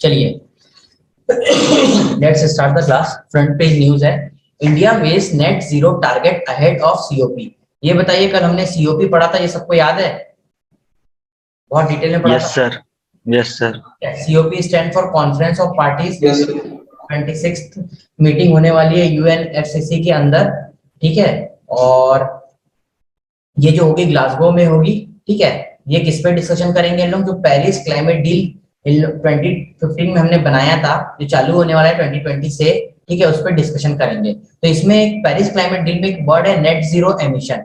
चलिए let's start the class. Front page news है, India makes net zero target ahead of COP. ये बताइए, कल हमने सीओपी पढ़ा था, ये सबको याद है? बहुत डिटेल में पढ़ा यस था। Sir, yes sir. COP stand for conference of parties. Yes 26th meeting होने वाली है यूएनएफसीसी के अंदर, ठीक है। और ये जो होगी ग्लासगो में होगी, ठीक है। ये किस पे डिस्कशन करेंगे हम लोग? जो पेरिस क्लाइमेट डील 2015 में हमने बनाया था, जो चालू होने वाला है 2020 से, ठीक है, उस पर डिस्कशन करेंगे। तो इसमें एक पेरिस क्लाइमेट डील में एक वर्ड है नेट जीरो एमिशन।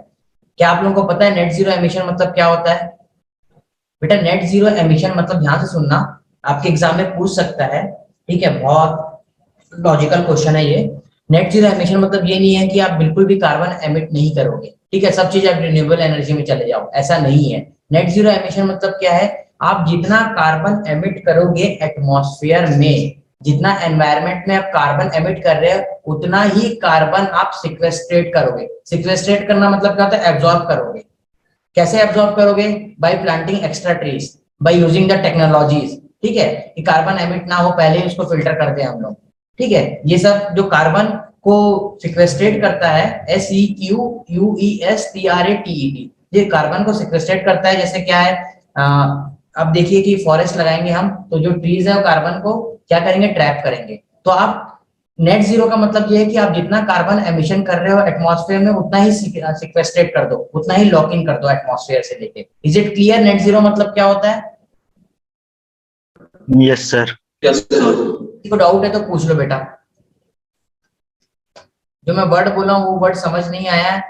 क्या आप लोगों को पता है नेट जीरो एमिशन मतलब क्या होता है? बेटा नेट जीरो एमिशन मतलब, ध्यान से सुनना, आपके एग्जाम में पूछ सकता है, ठीक है। बहुत लॉजिकल क्वेश्चन है ये। नेट जीरो एमिशन मतलब ये नहीं है कि आप बिल्कुल भी कार्बन एमिट नहीं करोगे, ठीक है, सब चीज आप रिन्यूएबल एनर्जी में चले जाओ, ऐसा नहीं है। नेट जीरो एमिशन मतलब क्या है? आप जितना कार्बन एमिट करोगे एटमॉस्फेयर में, जितना एनवायरमेंट में आप कार्बन एमिट कर रहे हो, उतना ही कार्बन आप सिक्वेस्ट्रेट करोगे। सिक्वेस्ट्रेट करना मतलब क्या होता है? एब्जॉर्ब करोगे। कैसे एब्जॉर्ब करोगे? Bye planting extra trees, by using the technologies, ठीक है, कि कार्बन एमिट ना हो, पहले ही उसको फिल्टर करते हैं हम लोग, ठीक है। ये सब जो कार्बन को सिक्वेस्ट्रेट करता है, SEQUESTRATET, ये कार्बन को सिक्वेस्ट्रेट करता है। जैसे क्या है, अब देखिए कि फॉरेस्ट लगाएंगे हम, तो जो ट्रीज है वो कार्बन को क्या करेंगे? ट्रैप करेंगे। तो आप नेट जीरो का मतलब ये है कि आप जितना कार्बन एमिशन कर रहे हो एटमॉस्फेयर में, उतना ही सिक्वेस्ट्रेट कर दो, उतना ही लॉक इन कर दो एटमॉस्फेयर से लेके। Is it clear net zero मतलब क्या होता है? Yes sir. यस किसी को डाउट है तो पूछ लो बेटा। जो मैं वर्ड बोला हूँ वो वर्ड समझ नहीं आया है,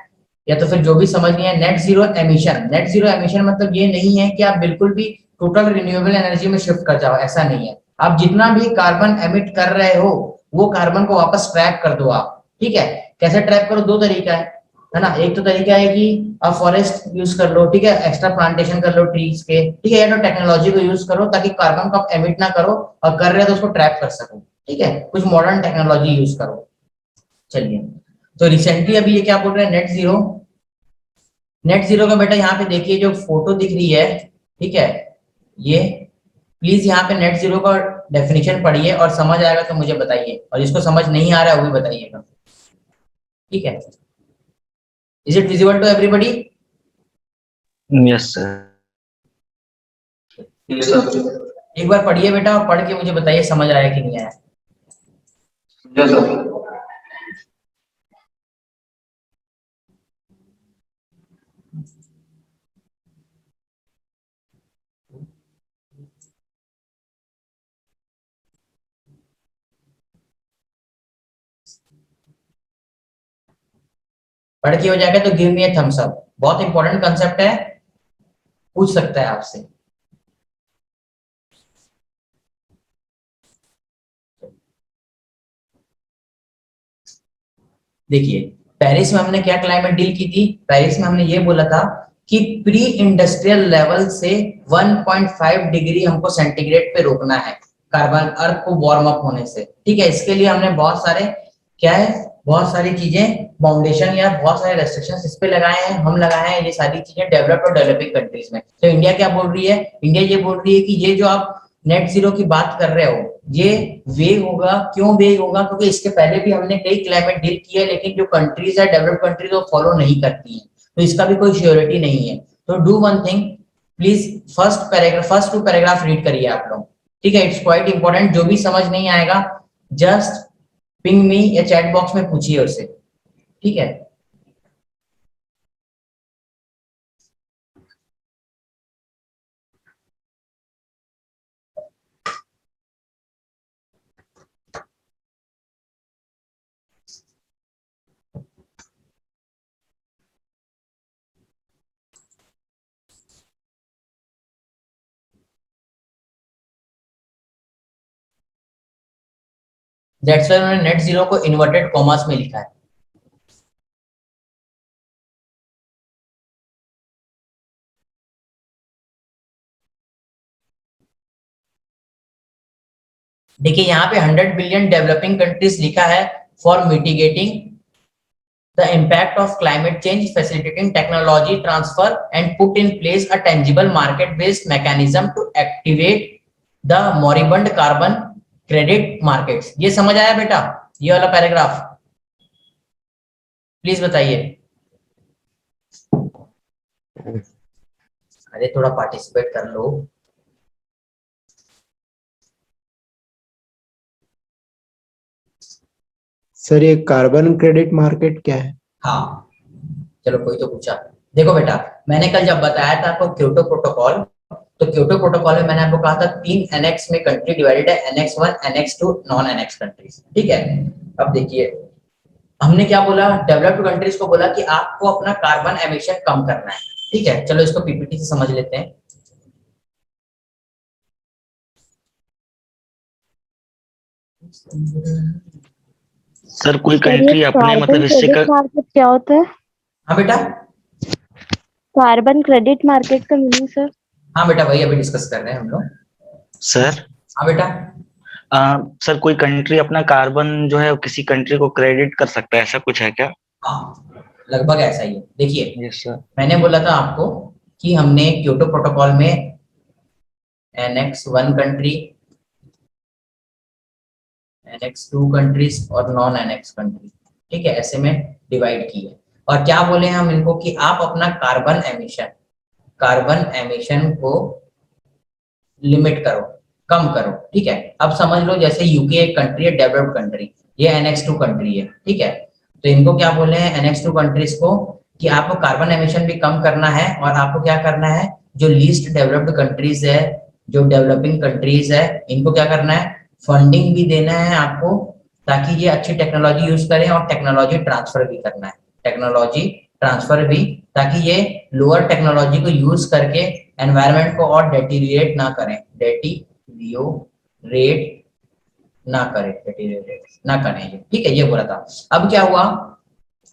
या तो फिर जो भी समझ नहीं है, net zero emission. Net zero emission मतलब ये नहीं है कि आप बिल्कुल भी टोटल रिन्यूएबल एनर्जी में शिफ्ट कर जाओ, ऐसा नहीं है। आप जितना भी कार्बन एमिट कर रहे हो, वो कार्बन को वापस ट्रैप कर दो आप, ठीक है। कैसे ट्रैप करो? दो तरीका है ना। एक तो तरीका है कि आप फॉरेस्ट यूज कर लो, ठीक है, एक्स्ट्रा प्लांटेशन कर लो ट्रीज के, ठीक है, या तो टेक्नोलॉजी को यूज करो ताकि कार्बन को आप एमिट ना करो, और कर रहे हो तो उसको ट्रैप कर सको, ठीक है। कुछ मॉडर्न टेक्नोलॉजी यूज करो। चलिए, तो रिसेंटली अभी ये क्या बोल रहे हैं? Net zero. नेट जीरो का बेटा यहाँ पे देखिए जो फोटो दिख रही है, ठीक है, ये प्लीज यहाँ पे नेट जीरो का डेफिनेशन पढ़िए, और समझ आएगा तो मुझे बताइए, और जिसको समझ नहीं आ रहा है वो भी बताइएगा, ठीक है। Is it visible to everybody? Yes sir. Yes sir एक बार पढ़िए बेटा, और पढ़ के मुझे बताइए समझ आया कि नहीं आया। यस सर पढ़ के हो जाएगा तो गिव मी ए थम्स अप। बहुत इंपॉर्टेंट कंसेप्ट है, पूछ सकता है आपसे। देखिए, पेरिस में हमने क्या क्लाइमेट डील की थी? पेरिस में हमने ये बोला था कि प्री इंडस्ट्रियल लेवल से 1.5 डिग्री हमको सेंटीग्रेड पे रोकना है कार्बन अर्थ को वार्म अप होने से, ठीक है। इसके लिए हमने बहुत सारे क्या है, बहुत सारी चीजें बाउंडेशन या बहुत सारे रेस्ट्रिक्शंस इस पे लगाए हैं, हम लगाए हैं ये सारी चीजें डेवलप्ड और डेवलपिंग कंट्रीज में। तो इंडिया क्या बोल रही है? इंडिया ये बोल रही है कि ये जो आप नेट जीरो की बात कर रहे हो, ये वेग होगा। क्यों वेग होगा? क्योंकि इसके पहले भी हमने कई क्लाइमेट डील किए, लेकिन जो कंट्रीज है, डेवलप्ड कंट्रीज, वो फॉलो नहीं करती हैं, तो इसका भी कोई श्योरिटी नहीं है। तो do one thing, please first two paragraph read करिए आप लोग, ठीक है। It's quite important. जो भी समझ नहीं आएगा जस्ट पिंग मी या चैट बॉक्स में पूछिए उससे, ठीक है। दैट्स व्हाई उन्होंने नेट जीरो को इन्वर्टेड कॉमास में लिखा है। देखिए यहाँ पे 100 बिलियन डेवलपिंग कंट्रीज लिखा है for mitigating the impact of climate change, facilitating technology transfer and put in place a tangible market based mechanism to activate the moribund carbon credit markets. ये समझ आया बेटा, ये वाला पैराग्राफ? प्लीज बताइए। अरे थोड़ा पार्टिसिपेट कर लो। सर ये कार्बन क्रेडिट मार्केट क्या है? हाँ चलो, कोई तो पूछा। देखो बेटा, मैंने कल जब बताया था आपको क्योटो प्रोटोकॉल, तो क्योटो प्रोटोकॉल में मैंने आपको कहा था 3 एनेक्स में कंट्री डिवाइडेड है, annex 1, annex 2, non annex countries. ठीक है, अब देखिए हमने क्या बोला, डेवलप्ड कंट्रीज को बोला कि आपको अपना कार्बन एमिशन कम करना है। ठीक है, चलो इसको पीपीटी से समझ लेते हैं। सर कोई सर ये कंट्री अपने मतलब कार्बन हिस्से का क्रेडिट मार्केट क्या होता है? हाँ बेटा, कार्बन क्रेडिट मार्केट का मीनिंग सर? हाँ बेटा वही अभी डिस्कस कर रहे हैं हम लोग। सर हाँ बेटा, सर कोई कंट्री अपना कार्बन जो है वो किसी कंट्री को क्रेडिट कर सकता है, ऐसा कुछ है क्या? हाँ लगभग ऐसा ही है। देखिए यस सर। मैंने बोला था आपको कि हमने क्योटो प्रोटोकॉल में एनेक्स 1 कंट्री, एनेक्स 2 कंट्रीज और नॉन एनेक्स कंट्री, ठीक है, ऐसे में डिवाइड की है। और क्या बोले हम इनको कि आप अपना कार्बन एमिशन को लिमिट करो, कम करो। ठीक है, अब समझ लो जैसे यूके एक कंट्री है, डेवलप्ड कंट्री, ये एनेक्स 2 कंट्री है। ठीक है, तो इनको क्या बोले हैं एनेक्स 2 कंट्रीज को कि आपको कार्बन एमिशन भी कम करना है, और आपको क्या करना है, जो लीस्ट डेवलप्ड कंट्रीज है, जो डेवलपिंग कंट्रीज है, इनको क्या करना है, फंडिंग भी देना है आपको, ताकि ये अच्छी टेक्नोलॉजी यूज करें, और टेक्नोलॉजी ट्रांसफर भी करना है, टेक्नोलॉजी ट्रांसफर भी, ताकि ये लोअर टेक्नोलॉजी को यूज करके एनवायरनमेंट को और डेटीरिएट ना करें, डेटीरियोरेट ना करें, डेटीरियोरेट ना करें ये। ठीक है, ये बोला था। अब क्या हुआ,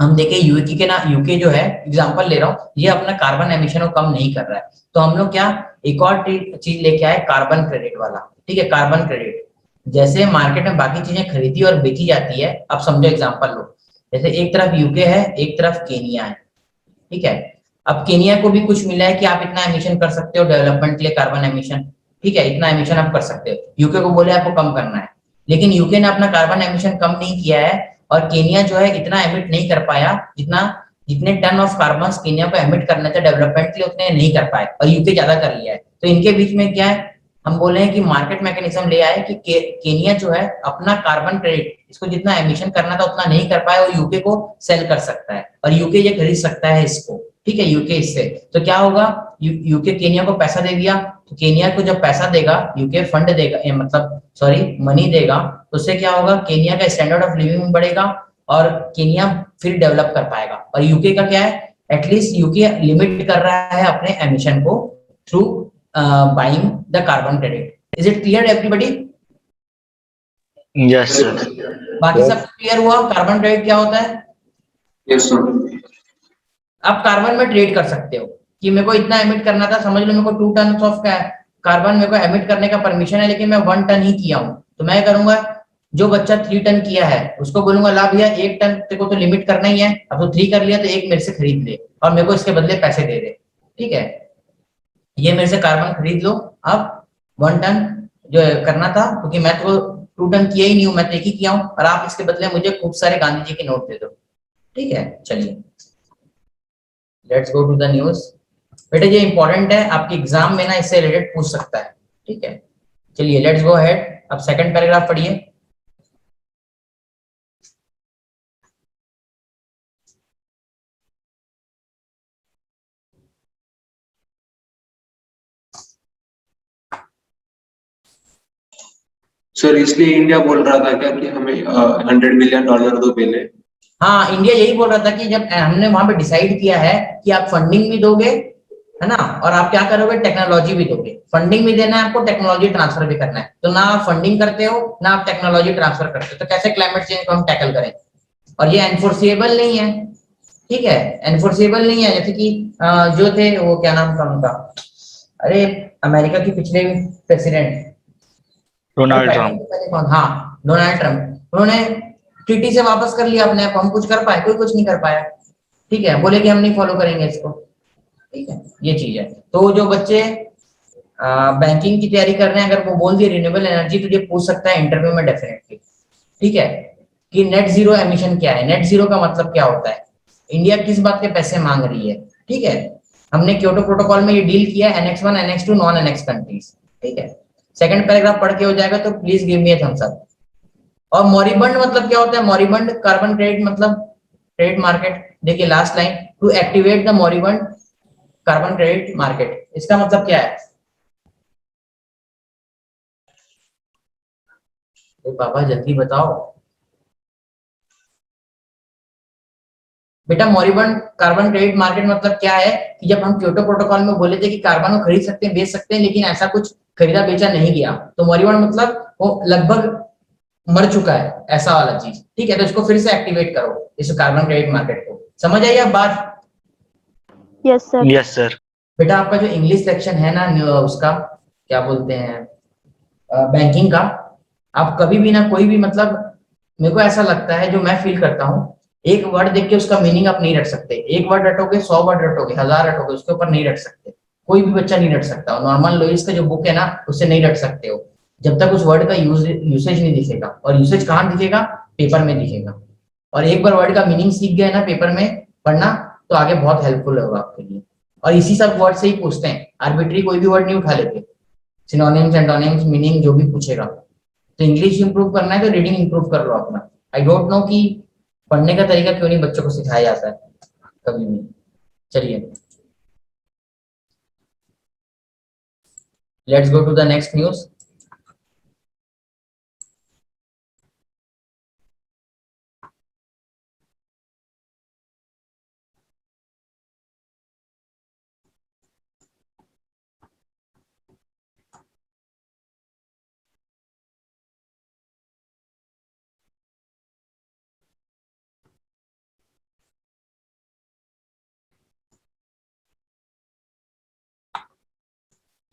हम देखें यूके के ना, यूके जो है एग्जांपल ले रहा हूँ, ये अपना कार्बन एमिशन को कम नहीं कर रहा है, तो हम लोग क्या एक और चीज लेके आए, कार्बन क्रेडिट वाला। ठीक है, कार्बन क्रेडिट जैसे मार्केट में बाकी चीजें खरीदी और बेची जाती है, अब समझो एग्जांपल लो, जैसे एक तरफ यूके है, एक तरफ केनिया है। ठीक है, अब केनिया को भी कुछ मिला है कि आप इतना एमिशन कर सकते हो डेवलपमेंट के लिए, कार्बन एमिशन। ठीक है, इतना एमिशन आप कर सकते हो, यूके को बोले आपको कम करना है, लेकिन यूके ने अपना कार्बन एमिशन कम नहीं किया है, और केनिया जो है इतना एमिट नहीं कर पाया, जितना जितने टन ऑफ कार्बन केनिया को एमिट करना था डेवलपमेंट के लिए, उतने नहीं कर पाए, और यूके ज्यादा कर लिया है। तो इनके बीच में क्या है, हम बोले हैं कि मार्केट मैकेनिज्म ले आए कि केनिया जो है अपना कार्बन क्रेडिट, इसको जितना एमिशन करना था उतना नहीं कर पाया, और यूके को सेल कर सकता है, और यूके ये खरीद सकता है इसको। ठीक है, यूके इससे, तो क्या होगा, यूके केनिया को पैसा दे दिया, तो केनिया को जब पैसा देगा, यूके फंड देगा, मतलब सॉरी मनी देगा, तो उससे क्या होगा, केनिया का स्टैंडर्ड ऑफ लिविंग बढ़ेगा, और केनिया फिर डेवलप कर पाएगा। और यूके का क्या है, एटलीस्ट यूके लिमिट कर रहा है अपने एमिशन को through buying the carbon credit. Is it clear everybody? Yes sir. बाकी सब क्लियर हुआ, कार्बन क्रेडिट क्या होता है? Yes sir. आप कार्बन में ट्रेड कर सकते हो कि मेरे को इतना एमिट करना था, समझ लो मेरे को 2 टन ऑफ कार्बन मेरे को एमिट करने का परमिशन है, लेकिन मैं 1 टन ही किया हूं, तो मैं करूंगा जो बच्चा 3 टन किया है उसको बोलूंगा ला भैया 1 टन तेरे को तो लिमिट करना ही है, अब तो 3 कर लिया तो 1 मेरे से खरीद ले, और मेरे को इसके बदले पैसे दे दे। ठीक है, ये मेरे से कार्बन खरीद लो, अब 1 टन जो करना था, क्योंकि मैं तो 2 टन किया ही नहीं हूं, मैं तो 1 ही किया हूं, और आप इसके बदले मुझे खूब सारे गांधी जी के नोट दे दो। ठीक है, चलिए let's go to the news. बेटा ये इंपॉर्टेंट है, आपके एग्जाम में ना इससे रिलेटेड पूछ सकता है। ठीक है, चलिए लेट्स गो अहेड, अब सेकंड पैराग्राफ पढ़िए। सर इसलिए इंडिया बोल रहा था क्या कि हमें $100 मिलियन दो पहले? हाँ, इंडिया यही बोल रहा था कि जब हमने वहां पे डिसाइड किया है कि आप फंडिंग भी दोगे, है ना, और आप क्या करोगे, टेक्नोलॉजी भी दोगे, फंडिंग भी देना है आपको, टेक्नोलॉजी ट्रांसफर भी करना है, तो ना आप फंडिंग करते हो ना आप टेक्नोलॉजी ट्रांसफर करते हो, तो कैसे क्लाइमेट चेंज को हम टैकल करें? और ये एनफोर्सेबल नहीं है। ठीक है, एनफोर्सेबल नहीं है, जैसे कि जो थे वो क्या नाम था उनका, अरे अमेरिका के पिछले प्रेसिडेंट डोनाल्ड ट्रम्प। हाँ डोनाल्ड ट्रम्प, उन्होंने टीटी से वापस कर लिया अपने आप, हम कुछ कर पाए? कोई कुछ नहीं कर पाया। ठीक है, बोले कि हम नहीं फॉलो करेंगे इसको। ठीक है, ये चीज है। तो जो बच्चे बैंकिंग की तैयारी कर रहे हैं, अगर वो बोल दिए रिन्यूएबल एनर्जी तो ये पूछ सकता है इंटरव्यू में डेफिनेटली, ठीक है, कि नेट जीरो एमिशन क्या है। नेट जीरो का मतलब क्या होता है, इंडिया किस बात के पैसे मांग रही है, ठीक है। हमने क्योटो प्रोटोकॉल में ये डील किया annex 1 annex 2 non annex countries, ठीक है। सेकंड पैराग्राफ पढ़ के हो जाएगा तो please give me a thumbs up. और मॉरिबंड मतलब क्या होता है, मॉरिबंड कार्बन क्रेडिट मतलब क्रेडिट मार्केट। देखिए last line, to activate the moribund carbon credit market, इसका मतलब क्या है? तो पापा जल्दी बताओ बेटा, मॉरिबंड कार्बन क्रेडिट मार्केट मतलब क्या है कि जब हम क्योटो प्रोटोकॉल में बोले थे कि कार्बन को खरीद सकते हैं बेच सकते हैं, लेकिन ऐसा कुछ खरीदा बेचा नहीं गया, तो मॉरिबंड मतलब वो लगभग मर चुका है ऐसा वाला चीज, ठीक है। तो इसको फिर से एक्टिवेट करो इस कार्बन क्रेडिट मार्केट को। समझ आई अब बात? Yes sir. Yes sir. बेटा आपका जो इंग्लिश सेक्शन है ना, उसका क्या बोलते हैं, बैंकिंग का, आप कभी भी ना कोई भी मतलब, मेरे को ऐसा लगता है जो मैं फील करता हूँ, एक वर्ड देख के उसका मीनिंग आप नहीं रख सकते। एक वर्ड रटोगे, 100 वर्ड रटोगे, 1000 रटोगे, उसके ऊपर नहीं रट सकते। कोई भी बच्चा नहीं रट सकता। नॉर्मल लॉइस का जो बुक है ना, उससे नहीं रट सकते हो जब तक उस वर्ड का यूसेज नहीं दिखेगा। और यूसेज कहाँ दिखेगा? पेपर में दिखेगा। और एक बार वर्ड का मीनिंग सीख गए ना पेपर में पढ़ना, तो आगे बहुत हेल्पफुल होगा आपके लिए। और इसी सब वर्ड से ही पूछते हैं, आर्बिट्री कोई भी वर्ड नहीं उठा लेते। सिनोनिम्स, एंटोनिम्स, मीनिंग जो भी पूछेगा। तो इंग्लिश इंप्रूव करना है तो रीडिंग इंप्रूव कर लो अपना। आई डोंट नो कि पढ़ने का तरीका क्यों नहीं बच्चों को सिखाया जाता है कभी भी। चलिए let's go to the next news.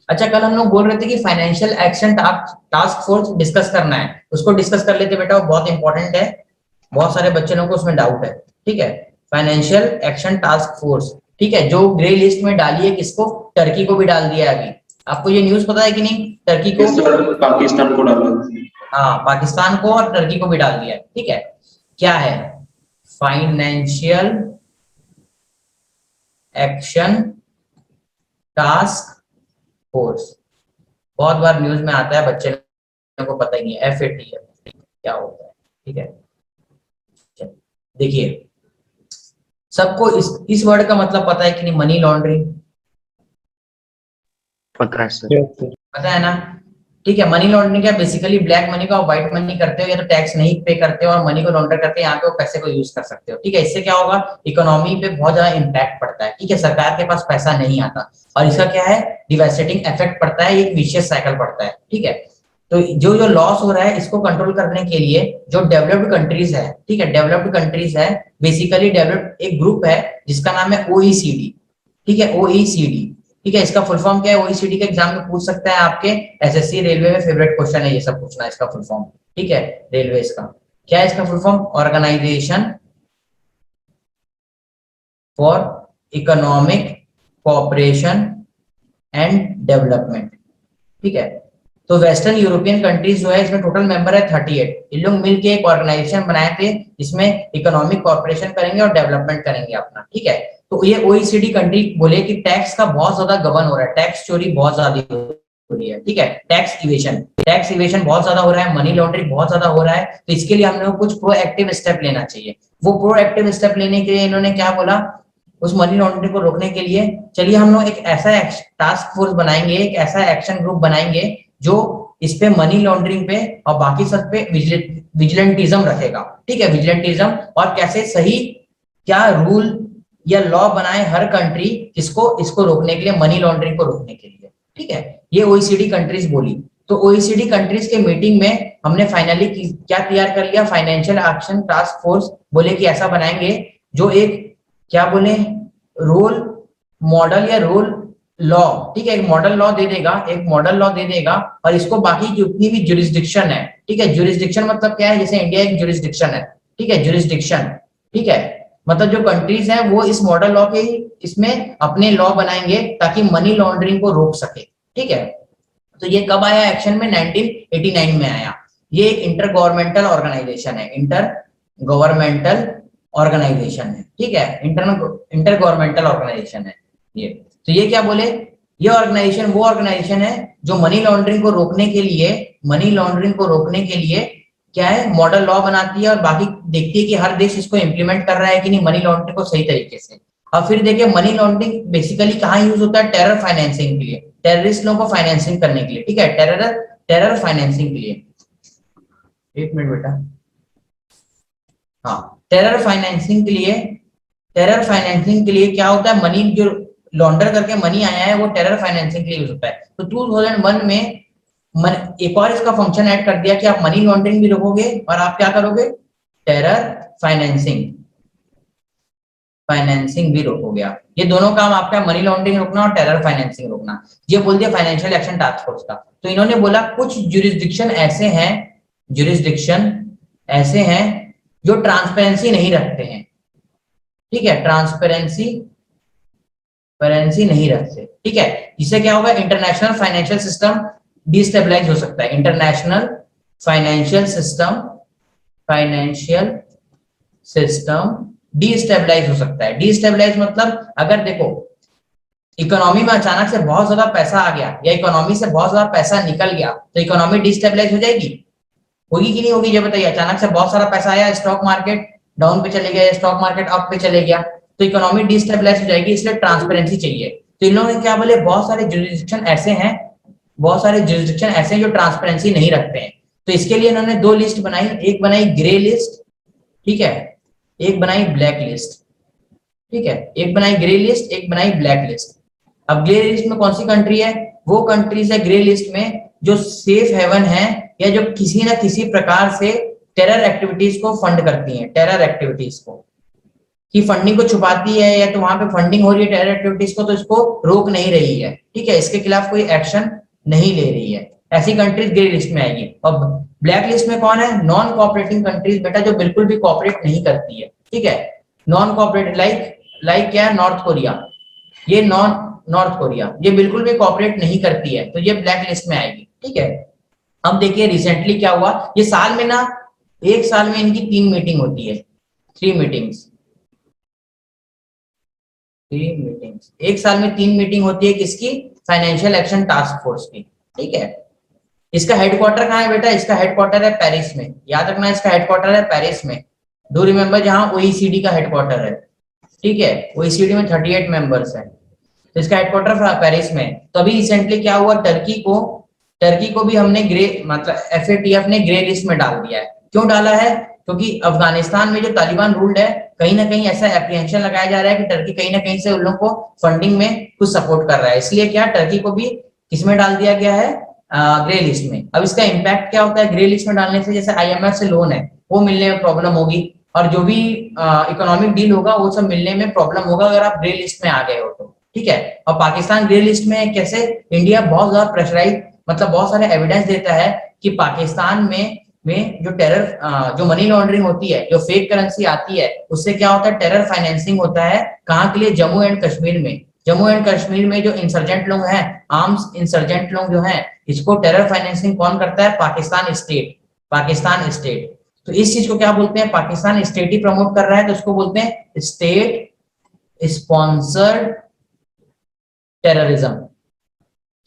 अच्छा, कल हम लोग बोल रहे थे कि financial action task force discuss करना है, उसको डिस्कस कर लेते बेटा, वो बहुत इंपॉर्टेंट है। बहुत सारे बच्चों को उसमें डाउट है, ठीक है। फाइनेंशियल एक्शन टास्क फोर्स, ठीक है, जो ग्रे लिस्ट में डाली है किसको? टर्की को भी डाल दिया है अभी। आपको ये न्यूज पता है कि नहीं? टर्की को, पाकिस्तान को डाला। हाँ पाकिस्तान को और टर्की को भी डाल दिया है, ठीक है। क्या है? Financial action task force. बहुत बार न्यूज में आता है, बच्चे को पता ही नहीं है FATF क्या होता है, ठीक है। देखिए सबको इस वर्ड का मतलब पता है कि नहीं? मनी लॉन्ड्रिंग पता है सर। Yes sir. पता है ना, ठीक है। मनी लॉन्ड्रिंग क्या? बेसिकली ब्लैक मनी का व्हाइट मनी करते हो, या तो टैक्स नहीं पे करते हो और मनी को लॉन्डर करते हैं, यहाँ पे वो पैसे को यूज कर सकते हो, ठीक है। इससे क्या होगा? इकोनॉमी पे बहुत ज्यादा इम्पैक्ट पड़ता है, ठीक है। सरकार के पास पैसा नहीं आता और इसका क्या है? डिवास्टेटिंग इफेक्ट पड़ता है, एक विशियस साइकिल पड़ता है, ठीक है। तो जो जो लॉस हो रहा है इसको कंट्रोल करने के लिए जो डेवलप्ड कंट्रीज है, ठीक है, डेवलप्ड कंट्रीज है, बेसिकली डेवलप्ड एक ग्रुप है जिसका नाम है OECD, ठीक है, OECD, ठीक है। इसका फुल फॉर्म क्या है? OECD के एग्जाम में पूछ सकता है आपके, SSC रेलवे में फेवरेट क्वेश्चन है ये सब पूछना, इसका फुल फॉर्म, ठीक है। रेलवे इसका क्या है? इसका full form organisation for economic cooperation and development, ठीक है। तो वेस्टर्न यूरोपियन कंट्रीज जो है इसमें टोटल मेंबर है 38। इन लोग मिलके एक ऑर्गेनाइजेशन बनाए थे जिसमें इकोनॉमिक कोऑपरेशन करेंगे और डेवलपमेंट करेंगे अपना, ठीक है। तो ये OECD कंट्री बोले कि टैक्स का बहुत ज्यादा गबन हो रहा है, टैक्स चोरी बहुत ज्यादा हो रही है, ठीक है। टैक्स इवेशन बहुत ज्यादा हो रहा है, मनी लॉन्ड्रिंग बहुत ज्यादा हो रहा है। तो इसके लिए हम लोग कुछ प्रोएक्टिव स्टेप लेना चाहिए। वो प्रोएक्टिव स्टेप लेने के लिए इन्होंने क्या बोला? उस मनी लॉन्ड्रिंग को रोकने के लिए चलिए हम लोग एक ऐसा टास्क फोर्स बनाएंगे, एक ऐसा एक्शन ग्रुप बनाएंगे जो इस पे मनी लॉन्ड्रिंग पे और बाकी सब पे विजिलेंटिज्म रखेगा, ठीक है। विजिलेंटिज्म और कैसे सही क्या रूल या लॉ बनाए हर कंट्री इसको रोकने के लिए, मनी लॉन्ड्रिंग को रोकने के लिए, ठीक है। ये OECD कंट्रीज बोली। तो OECD कंट्रीज के मीटिंग में हमने फाइनली क्या तैयार कर लिया? फाइनेंशियल एक्शन टास्क फोर्स बोले कि ऐसा बनाएंगे जो एक क्या बोले, रोल मॉडल या रोल लॉ, ठीक है, एक मॉडल लॉ दे देगा, एक मॉडल लॉ दे देगा। और इसको बाकी जितनी भी जुरिस्डिक्शन है, ठीक है, जुरिस्डिक्शन मतलब क्या है? जैसे इंडिया एक जुरिस्डिक्शन है, ठीक है, जुरिस्डिक्शन, ठीक है, मतलब जो कंट्रीज हैं वो इस मॉडल लॉ के इसमें अपने लॉ बनाएंगे ताकि मनी लॉन्ड्रिंग को रोक सके, ठीक है। तो ये कब आया एक्शन में? 1989 में आया। ये एक इंटर गवर्नमेंटल ऑर्गेनाइजेशन है, इंटर गवर्नमेंटल ऑर्गेनाइजेशन है, ठीक है, इंटर गवर्नमेंटल ऑर्गेनाइजेशन है ये। तो ये क्या बोले, ये ऑर्गेनाइजेशन वो ऑर्गेनाइजेशन है जो मनी लॉन्ड्रिंग को रोकने के लिए, मनी लॉन्ड्रिंग को रोकने के लिए क्या है, मॉडल लॉ बनाती है और बाकी देखती है कि हर देश इसको इंप्लीमेंट कर रहा है कि नहीं, मनी लॉन्ड्रिंग को सही तरीके से। और फिर देखिए मनी लॉन्ड्रिंग बेसिकली कहाँ यूज होता है? टेरर फाइनेंसिंग के लिए, टेररिस्ट लोगों को फाइनेंसिंग करने के लिए, ठीक है, टेरर फाइनेंसिंग के लिए। एक मिनट बेटा, हाँ, टेरर फाइनेंसिंग के लिए, टेरर फाइनेंसिंग के लिए क्या होता है, मनी जो लॉन्डर करके मनी आया है वो टेरर फाइनेंसिंग के लिए यूज होता है। तो 2001 में एक और इसका फंक्शन ऐड कर दिया कि आप मनी लॉन्ड्रिंग भी रोकोगे और आप क्या करोगे, टेरर फाइनेंसिंग भी रोकोगे आप। ये दोनों काम आपका, मनी लॉन्ड्रिंग रोकना और टेरर फाइनेंसिंग रोकना। ये बोल दिया फाइनेंशियल एक्शन टास्क फोर्स का। तो इन्होंने बोला कुछ जुरिस्डिक्शन ऐसे हैं जो ट्रांसपेरेंसी नहीं रखते हैं, ठीक है, ट्रांसपेरेंसी नहीं रखते, ठीक है। इससे क्या होगा, इंटरनेशनल फाइनेंशियल सिस्टम डिस्टेबलाइज हो सकता है, इंटरनेशनल फाइनेंशियल सिस्टम डिस्टेबलाइज हो सकता है। डिस्टेबलाइज मतलब अगर देखो इकोनॉमी में अचानक से बहुत ज्यादा पैसा आ गया या इकोनॉमी से बहुत ज्यादा पैसा निकल गया तो इकोनॉमी डिस्टेबलाइज हो जाएगी, होगी कि नहीं होगी, ये बताइए। अचानक से बहुत सारा पैसा आया, स्टॉक मार्केट डाउन पे चले गया, स्टॉक मार्केट अप पे चले गया, तो इकोनॉमी डिस्टेबलाइज हो जाएगी, इसलिए ट्रांसपेरेंसी चाहिए। तो इन लोगों ने क्या बोले, बहुत सारे जुरिस्डिक्शन ऐसे हैं जो ट्रांसपेरेंसी नहीं रखते हैं। तो इसके लिए इन्होंने दो लिस्ट बनाई, एक बनाई ग्रे लिस्ट, ठीक है, एक बनाई ब्लैक लिस्ट, ठीक है, एक बनाई ग्रे लिस्ट, एक बनाई ब्लैक लिस्ट। अब ग्रे लिस्ट में कौन सी कंट्री है, वो कंट्रीज है ग्रे लिस्ट में जो सेफ हेवन है या जो किसी ना किसी प्रकार से टेरर एक्टिविटीज को फंड करती हैं, टेरर एक्टिविटीज को की फंडिंग को छुपाती है, या तो वहां पे फंडिंग हो रही है टेरर एक्टिविटीज को तो इसको रोक नहीं रही है, ठीक है, इसके खिलाफ कोई एक्शन नहीं ले रही है। ऐसी कंट्रीज ग्रे लिस्ट में आएगी। और ब्लैक लिस्ट में कौन है, नॉन कोऑपरेटिंग कंट्रीज बेटा, जो बिल्कुल भी कोऑपरेट नहीं करती है, ठीक है, नॉन कोऑपरेटिव लाइक क्या है, नॉर्थ कोरिया, ये नॉर्थ कोरिया ये बिल्कुल भी कोऑपरेट नहीं करती है, तो ये ब्लैक लिस्ट में आएगी, ठीक है। अब देखिए रिसेंटली क्या हुआ, ये साल में ना, एक साल में इनकी 3 मीटिंग होती है, 3 मीटिंग्स, एक साल में 3 मीटिंग होती है, किसकी, फाइनेंशियल एक्शन टास्क फोर्स की, ठीक है। इसका हेडक्वार्टर कहाँ है बेटा, इसका हेडक्वार्टर है पेरिस में, याद रखना इसका हेडक्वार्टर है पेरिस में, डू रिमेंबर, जहां ओईसीडी का हेडक्वार्टर है, ठीक है, ओईसीडी में 38 मेंबर्स हैं, तो इसका हेडक्वार्टर पेरिस में। तो अभी रिसेंटली क्या हुआ, टर्की को भी हमने ग्रे, मतलब FATF ने ग्रे लिस्ट में डाल दिया है। क्यों डाला है, क्योंकि अफगानिस्तान में जो तालिबान रूल्ड है, कहीं ना कहीं ऐसा एप्रीहेंशन लगाया जा रहा है कि टर्की कहीं ना कहीं से उन लोगों को फंडिंग में कुछ सपोर्ट कर रहा है, इसलिए क्या टर्की को भी किसमें डाल दिया गया है, ग्रे लिस्ट में। अब इसका इम्पैक्ट क्या होता है, ग्रे लिस्ट में डालने से जैसे IMF से लोन है वो मिलने में प्रॉब्लम होगी, और जो भी इकोनॉमिक डील होगा वो सब मिलने में प्रॉब्लम होगा अगर आप ग्रे लिस्ट में आ गए हो तो, ठीक है। और पाकिस्तान ग्रे लिस्ट में कैसे, इंडिया बहुत ज्यादा प्रेशराइज, मतलब बहुत सारे एविडेंस देता है कि पाकिस्तान में जो टेरर, जो मनी लॉन्ड्रिंग होती है, जो फेक करेंसी आती है, उससे क्या होता है, टेरर फाइनेंसिंग होता है। कहाँ के लिए, जम्मू एंड कश्मीर में जो इंसर्जेंट लोग हैं, आर्म्स इंसर्जेंट लोग जो हैं, इसको टेरर फाइनेंसिंग कौन करता है, पाकिस्तान स्टेट। तो इस चीज को क्या बोलते हैं, पाकिस्तान स्टेट ही प्रमोट कर रहा है, तो उसको बोलते हैं स्टेट स्पॉन्सर्ड टेररिज्म।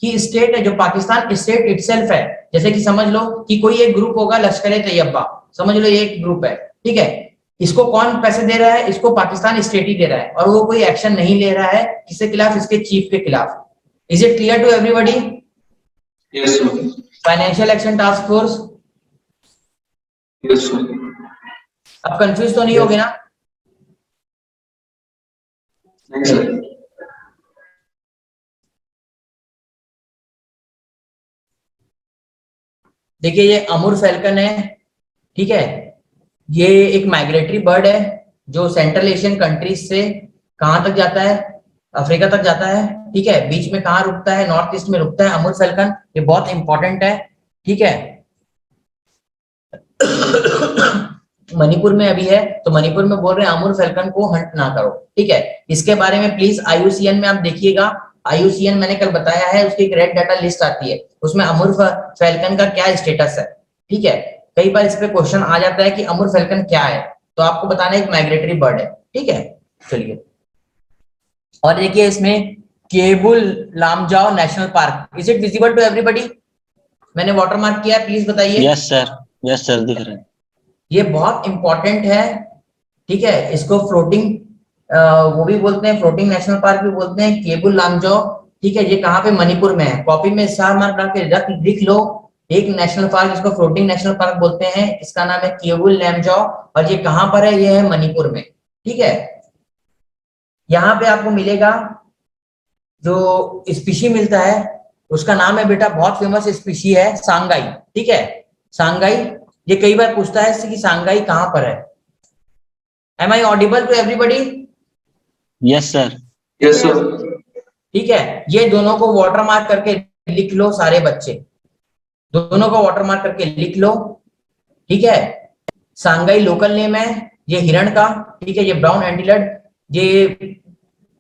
कि स्टेट है, जो पाकिस्तान स्टेट इटसेल्फ है, जैसे कि समझ लो कि कोई एक ग्रुप होगा, लश्कर-ए-तैयबा, समझ लो ये एक ग्रुप है, ठीक है, इसको कौन पैसे दे रहा है, इसको पाकिस्तान स्टेट ही दे रहा है, और वो कोई एक्शन नहीं ले रहा है किसके खिलाफ, इसके चीफ के खिलाफ। Is it clear to everybody? Yes sir. Financial action task force, yes sir. अब कंफ्यूज तो नहीं होगे ना? नहीं सर। देखिए ये अमूर फैल्कन है, ठीक है, ये एक माइग्रेटरी बर्ड है जो सेंट्रल एशियन कंट्रीज से कहां तक जाता है, अफ्रीका तक जाता है, ठीक है, बीच में कहां रुकता है, नॉर्थ ईस्ट में रुकता है अमूर फैल्कन, ये बहुत इंपॉर्टेंट है, ठीक है। मणिपुर में अभी है, तो मणिपुर में बोल रहे हैं अमूर फैल्कन को हंट ना करो, ठीक है। इसके बारे में प्लीज IUCN में आप देखिएगा, IUCN मैंने कल बताया है, उसकी एक रेड डाटा लिस्ट आती है, उसमें अमूर फैल्कन का क्या स्टेटस है। ठीक है, कई बार इस पे क्वेश्चन आ जाता है कि अमूर फैल्कन क्या है, तो आपको बताना है एक माइग्रेटरी बर्ड है। ठीक है, चलिए। और देखिए इसमें Keibul Lamjao national park, is it visible to everybody? मैंने वाटर मार्क किया, प्लीज बताइए। यस सर दिख रहा है। ये बहुत इंपॉर्टेंट है। ठीक है, इसको फ्लोटिंग वो भी बोलते हैं, फ्लोटिंग नेशनल पार्क भी बोलते हैं, केबुल लामजाओ। ठीक है, ये कहाँ पे? मणिपुर में है। कॉपी में स्टार मार्क डाल के लिख लो, एक नेशनल पार्क जिसको फ्लोटिंग नेशनल पार्क बोलते हैं, इसका नाम है केबुल लामजाओ, और ये कहाँ पर है? ये है मणिपुर में। ठीक है, यहाँ पे आपको मिलेगा जो स्पीशी मिलता है, उसका नाम है बेटा, बहुत फेमस स्पीशी है, सांगाई। ठीक है, सांगाई। ये कई बार पूछता है इससे कि सांगाई कहाँ पर है। Am I audible to everybody? Yes sir. Yes sir. ठीक है, ये दोनों को वाटर मार्क करके लिख लो सारे बच्चे, दोनों को वाटर मार्क करके लिख लो। ठीक है, सांगाई लोकल नेम है, ये हिरण का। ठीक है, ये ब्राउन एंटीलड, ये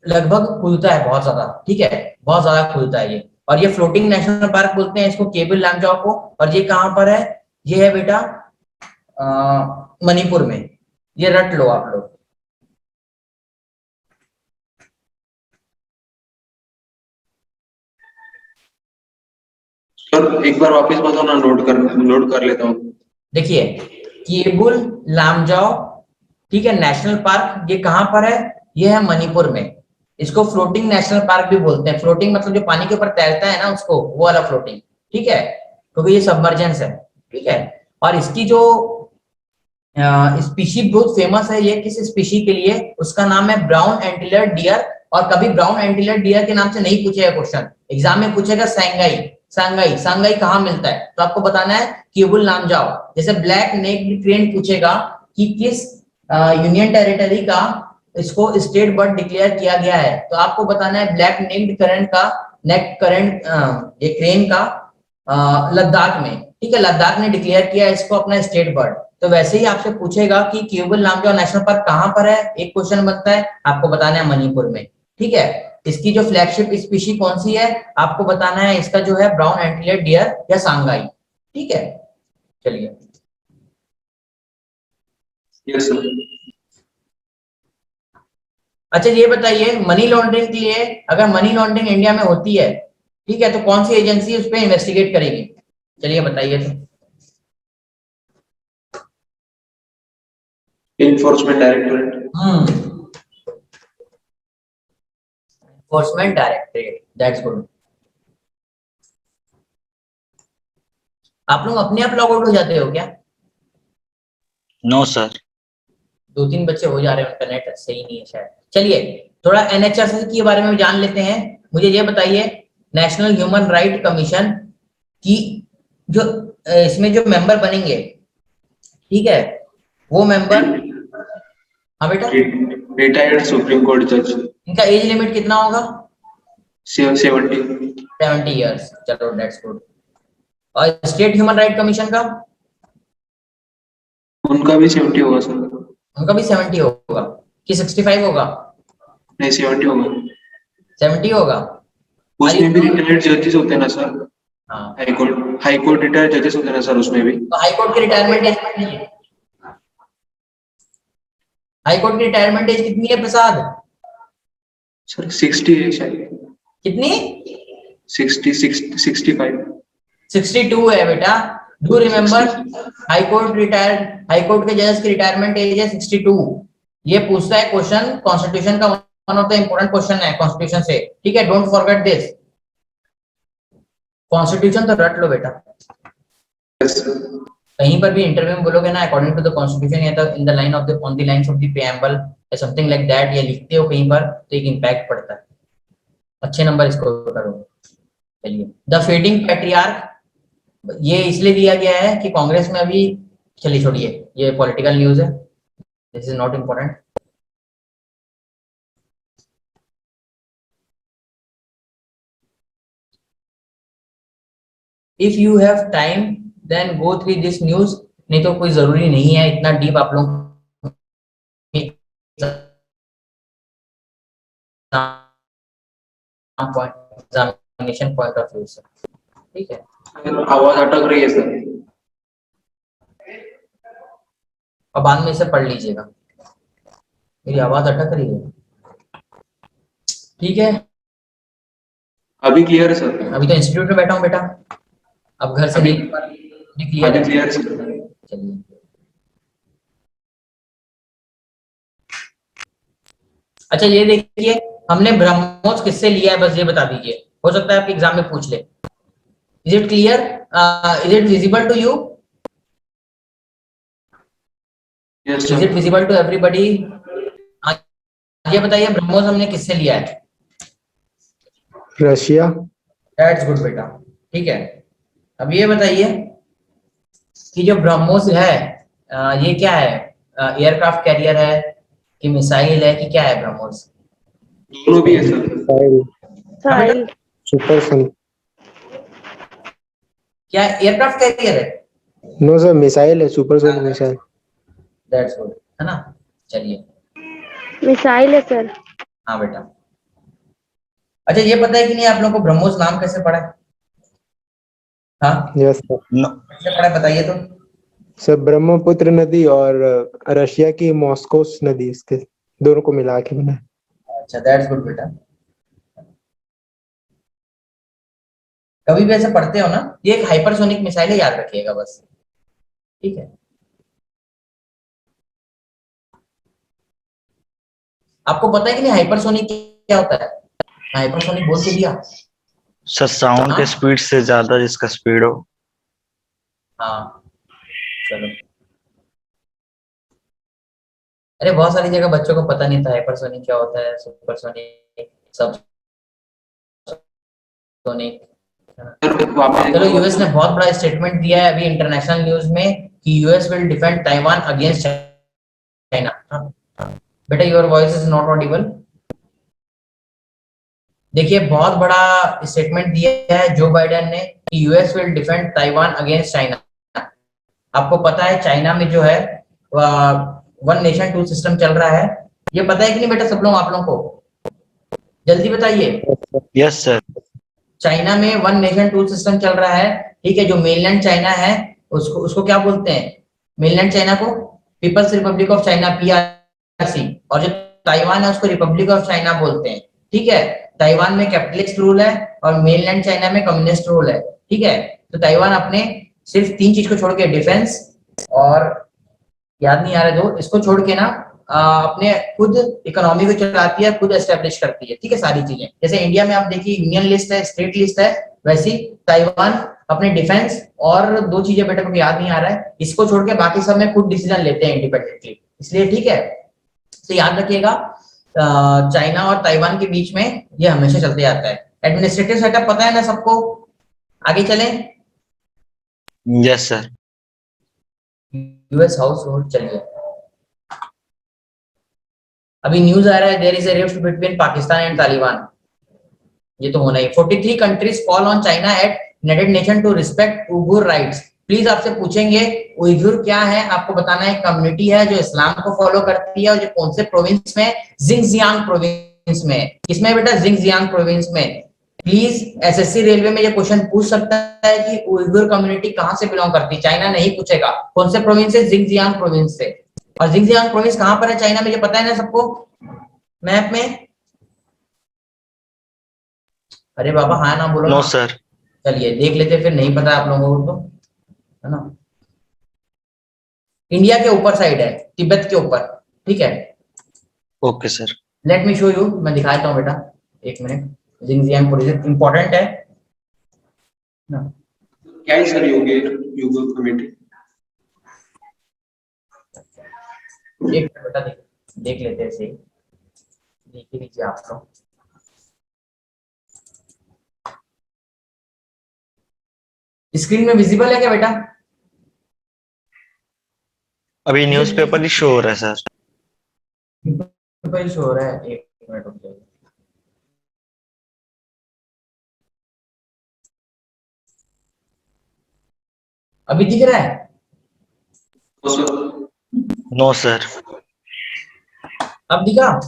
लगभग खुलता है बहुत ज्यादा। ठीक है, बहुत ज्यादा खुलता है ये, और ये फ्लोटिंग नेशनल पार्क बोलते हैं इसको, केबुल लामजाओ को। और ये कहाँ पर है? ये है बेटा मणिपुर में। ये रट लो आप लोग। सर एक बार वापस बताओ ना, नोट कर लेता हूँ। देखिए, केबुल लामजाओ, ठीक है, नेशनल पार्क, ये कहाँ पर है? ये है मणिपुर में। इसको फ्लोटिंग नेशनल पार्क भी बोलते हैं। फ्लोटिंग मतलब जो पानी के ऊपर तैरता है ना, उसको, वो वाला फ्लोटिंग। ठीक है, क्योंकि ये सबमर्जेंस है। ठीक है, और इसकी जो स्पीशी बहुत फेमस है, ये किस स्पीशी के लिए? उसका नाम है ब्राउन एंटीलर डियर। और कभी ब्राउन एंटीलर डियर के नाम से नहीं पूछेगा क्वेश्चन, एग्जाम में पूछेगा सांगाई। सांगाई, सांगाई कहाँ मिलता है? तो आपको बताना है केबुल लामजाओ। जैसे ब्लैक नेक्ड क्रेन पूछेगा कि किस यूनियन टेरिटरी का इसको स्टेट बर्ड डिक्लेयर किया गया है, तो आपको बताना है ब्लैक नेक्ड करंट का, नेक करंट, ये क्रेन का लद्दाख में। ठीक है, लद्दाख ने डिक्लेयर किया इसको अपना स्टेट बर्ड। तो वैसे ही आपसे पूछेगा कि केबुल लामजाओ नेशनल पार्क कहाँ पर है, एक क्वेश्चन बनता है, आपको बताना है मणिपुर में। ठीक है, इसकी जो फ्लैगशिप स्पीशी कौन सी है, आपको बताना है, इसका जो है ब्राउन एंटीलेट डियर या सांगाई। ठीक है, चलिए। Yes sir. अच्छा ये बताइए, मनी लॉन्ड्रिंग के लिए, अगर मनी लॉन्ड्रिंग इंडिया में होती है, ठीक है, तो कौन सी एजेंसी उस पर इन्वेस्टिगेट करेगी? चलिए बताइए। तो enforcement directorate. Enforcement directorate, that's good. आप लोग अपने आप लॉग आउट हो जाते हो क्या? No sir. 2-3 बच्चे हो जा रहे हैं, उनका नेट सही नहीं है शायद। चलिए, थोड़ा NHRC के बारे में जान लेते हैं। मुझे ये बताइए, नेशनल ह्यूमन राइट कमीशन की जो इसमें जो मेंबर बनेंगे, ठीक है, वो मेंबर, हाँ बेटा, रिटायर्ड सुप्रीम कोर्ट जज। इनका एज लिमिट कितना होगा? 70। 70 ईयर्स। चलो दैट्स गुड। और स्टेट ह्यूमन राइट कमीशन का? उनका भी 70 होगा सर। उनका भी 70 होगा कि 65 होगा? नहीं 70 होगा। 70 होगा। उसमें भी रिटायर्ड जजेस होते हैं ना सर। हाँ, हाई कोर्ट रिटायर्ड जजेस होते हैं ना सर उसमें भी। तो हाई कोर्ट की रिटायरमेंट एज कितनी है? हाई कोर्ट की रिटायरमेंट एज कितनी है प्रसाद? सर 60 है शायद। कितनी? 65। 62 है बेटा। डू रिमेम्बर, हाई कोर्ट के जजेस की रिटायरमेंट एज है 62। ये पूछता है क्वेश्चन, कॉन्स्टिट्यूशन का one of the important question है कॉन्स्टिट्यूशन से। ठीक है, डोंट फॉरगेट दिस। कॉन्स्टिट्यूशन तो रट लो बेटा। Yes sir. कहीं पर भी इंटरव्यू में बोलोगे ना अकॉर्डिंग टू द कॉन्स्टिट्यूशन, या तो in the line of the on the lines of the preamble या समथिंग लाइक दैट, या लिखते हो कहीं पर, तो एक इंपैक्ट पड़ता है। अच्छे नंबर स्कोर करो। चलिए, द फेडिंग पैट्रियार्क, ये इसलिए दिया गया है कि कांग्रेस में अभी, चलिए छोड़िए, ये पॉलिटिकल न्यूज है, this is not important. If you have time then go through this news, नहीं तो कोई जरूरी नहीं है इतना डीप आप लोग एग्जामिनेशन पॉइंट ऑफ व्यू से, ठीक है। आवाज अटक रही है सर। और बाद में इसे पढ़ लीजिएगा, मेरी आवाज अटक रही है, ठीक है। अभी क्लियर है सर। अभी तो इंस्टीट्यूट में बैठा हूँ बेटा, अब घर से अभी- नहीं क्लियर अभी है। क्लियर है सर। चलिए, अच्छा ये देखिए, हमने ब्रह्मोस किससे लिया है, बस ये बता दीजिए, हो सकता है आपके एग्जाम में पूछ ले। Is it clear, is it visible to you, yes is it sir. Visible to everybody? ये बताइए ब्रह्मोस हमने किससे लिया है? रशिया। दैट्स गुड बेटा, ठीक है। अब ये बताइए कि जो ब्रह्मोस है, ये क्या है, एयरक्राफ्ट कैरियर है कि मिसाइल है कि क्या है ब्रह्मोस? दोनों भी है सर। मिसाइल। हाँ बेटा, Child. सुपरसोनिक। क्या एयरक्राफ्ट कैरियर है? नो सर, मिसाइल है, सुपरसोनिक मिसाइल। दैट्स गुड, है ना। चलिए, Missile है सर। हाँ बेटा। अच्छा ये पता है कि नहीं आप लोगों को ब्रह्मोस नाम कैसे पड़ा है? हाँ, यस सर। कैसे पड़ा है बताइए तो। सर ब्रह्मपुत्र नदी और रशिया की मॉस्कोस नदी, इसके दोनों को मिला के बना है। अच्छा दैट्स गुड बेटा। कभी भी ऐसे पढ़ते हो ना, ये एक हाइपरसोनिक मिसाइल है, याद रखिएगा बस, ठीक है। आपको पता है कि नहीं हाइपरसोनिक क्या होता है? हाइपरसोनिक बोल के दिया। सर साउंड हाँ? के स्पीड से ज्यादा जिसका स्पीड हो। हाँ, चलो। अरे बहुत सारी जगह बच्चों को पता नहीं था हाइपरसोनिक क्या होता है, सुपरसोनिक, सबसोनिक। सर वापस एक चलो, बार यूएस ने बताइए। बहुत बड़ा स्टेटमेंट दिया है अभी इंटरनेशनल न्यूज में कि US will defend Taiwan against China. बेटा your voice is not audible. देखिए बहुत बड़ा स्टेटमेंट दिया है जो बाइडेन ने कि US will defend Taiwan against China. आपको पता है चाइना में जो है वन नेशन टू सिस्टम चल रहा है, ये पता है कि नहीं बेटा सब लोग, आप लोगों को जल्दी बताइए। Yes sir. चाइना में वन नेशन टू सिस्टम चल रहा है, ठीक है। जो मेनलैंड चाइना है उसको उसको क्या बोलते हैं? मेनलैंड चाइना को People's Republic of China, PRC, और जो ताइवान है उसको रिपब्लिक ऑफ चाइना बोलते हैं, ठीक है। ताइवान में कैपिटलिस्ट रूल है और मेनलैंड चाइना में कम्युनिस्ट रूल है, ठीक है। तो ताइवान अपने सिर्फ तीन चीज को छोड़ के, डिफेंस और याद नहीं आ रहे दो, इसको छोड़ के ना अपने खुद इकोनॉमी को चलाती है, खुद एस्टेब्लिश करती है, ठीक है। सारी चीजें जैसे इंडिया में आप देखिए यूनियन लिस्ट है, स्टेट लिस्ट है, वैसी ताइवान अपने डिफेंस और दो चीजें बेटा को याद नहीं आ रहा है, इसको छोड़ के बाकी सब में खुद डिसीजन लेते हैं इंडिपेंडेंटली, इसलिए ठीक है। तो याद रखिएगा चाइना और ताइवान के बीच में ये हमेशा चलते आता है। एडमिनिस्ट्रेटिव सेटअप पता है ना सबको, आगे चलें। Yes sir. US house hold, चलिए। अभी न्यूज आ रहा है there is a rift between Pakistan and Taliban, ये तो होना ही। 43 countries call on China at United Nation to respect Uighur rights. Please आपसे पूछेंगे उइघुर क्या है, आपको बताना है। कम्युनिटी है जो इस्लाम को फॉलो करती है और जो कौन से प्रोविंस में, जिंगजियांग प्रोविंस में। किसमें बेटा? जिंगजियांग प्रोविंस में। प्लीज एसएससी रेलवे में ये क्वेश्चन पूछ सकता है कि उइघुर कम्युनिटी कहां से बिलोंग करती है, चाइना नहीं पूछेगा। कौन से प्रोविंस से? जिंगजियांग प्रोविंस से। और जिंगजियांग प्रोविंस कहां पर है चाइना में, ये पता है ना सबको मैप में? अरे बाबा हाँ ना बोलो नो ना। सर। चलिए देख लेते, फिर नहीं पता आप लोगों को तो, है ना। इंडिया के ऊपर साइड है, तिब्बत के ऊपर, ठीक है। Okay sir. Let me show you, मैं दिखाता हूँ बेटा, एक मिनट। जिंगजियांग प्रोजेक्ट इंपॉर्टेंट है ना। क्या है सर योगी युग कमेटी? एक मिनट बेटा, देख लेते हैं सही, देख ही लीजिए आप लोग। स्क्रीन में विजिबल है क्या बेटा? अभी न्यूज़पेपर ही शो हो रहा है सर। शो हो रहा है, एक मिनट रुक जाइए। अभी दिख रहा है? तो सर नो सर। अब दिखा?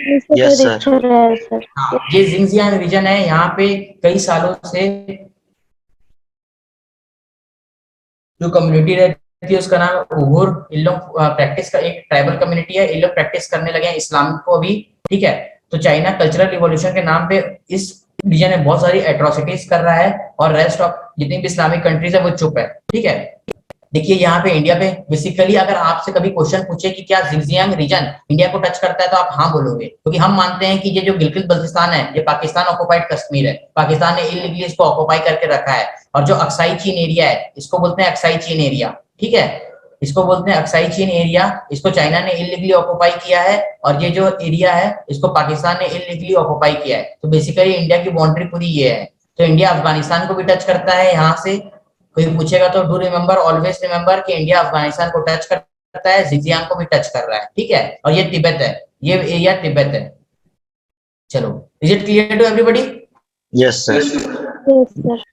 Yes, sir. दिख रहा है सर। हाँ, ये जिंगजियांग रीजन है। यहाँ पे कई सालों से जो कम्युनिटी रहती है उसका नाम उइघुर। इन लोग प्रैक्टिस का एक ट्राइबल कम्युनिटी है। इन लोग प्रैक्टिस करने लगे हैं इस्लाम को अभी, ठीक है। तो चाइना कल्चरल रिवॉल्यूशन के नाम पे इस रीजन में बहुत सारी एट्रोसिटीज कर रहा है और रेस्ट ऑफ जितनी भी इस्लामिक कंट्रीज है वो चुप है, ठीक है। देखिए यहाँ पे इंडिया पे बेसिकली अगर आपसे कभी क्वेश्चन पूछे कि क्या जिंगजियांग रीजन इंडिया को टच करता है तो आप हाँ बोलोगे, क्योंकि हम मानते हैं कि ये जो गिलगित बल्तिस्तान है ये पाकिस्तान ऑक्युपाइड कश्मीर है। पाकिस्तान ने इलीगली इसको ऑक्युपाई करके रखा है। और जो अक्साई चीन एरिया है इसको बोलते हैं अक्साई चीन एरिया, ठीक है। इसको बोलते हैं अक्साई चीन एरिया। इसको चाइना ने इलीगली ऑक्युपाई किया है और ये जो एरिया है इसको पाकिस्तान ने इलीगली ऑक्युपाई किया है। तो बेसिकली इंडिया की बाउंड्री पूरी ये है। तो इंडिया अफगानिस्तान को भी टच करता है। यहाँ से कोई पूछेगा तो डू रिमेंबर, ऑलवेज रिमेंबर कि इंडिया अफगानिस्तान को टच करता है, जिंगजियांग को भी टच कर रहा है, ठीक है। और ये तिब्बत है, ये एरिया तिब्बत है। चलो, is it clear to everybody? Yes, sir. Yes sir.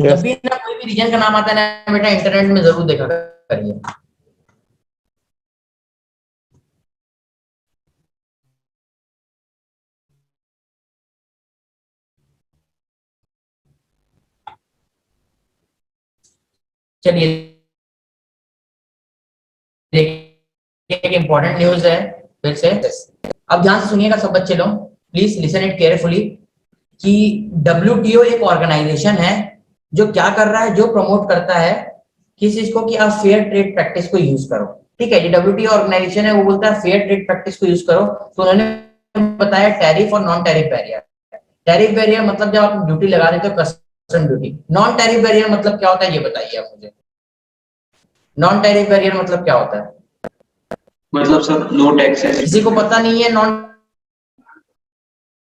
जब भी ना कोई भी रीजन का नाम आता है ना बेटा इंटरनेट में जरूर देखा करिए। चलिए एक इंपॉर्टेंट न्यूज है फिर से। अब ध्यान से सुनिएगा सब बच्चे लोग, प्लीज लिसन इट केयरफुली। कि WTO एक ऑर्गेनाइजेशन है जो क्या कर रहा है, जो प्रमोट करता है किस चीज को कि आप फेयर ट्रेड प्रैक्टिस को यूज करो, ठीक है। जो WTO ऑर्गेनाइजेशन है वो बोलता है फेयर ट्रेड प्रैक्टिस को यूज करो। तो उन्होंने बताया टैरिफ और non tariff barrier. Tariff barrier मतलब जब आप ड्यूटी लगा देते हो custom duty. Non tariff barrier मतलब क्या होता है ये बताइए आप मुझे। नॉन टैरिफ बैरियर मतलब क्या होता है? मतलब सर नो टैक्सेस। किसी को पता नहीं है नॉन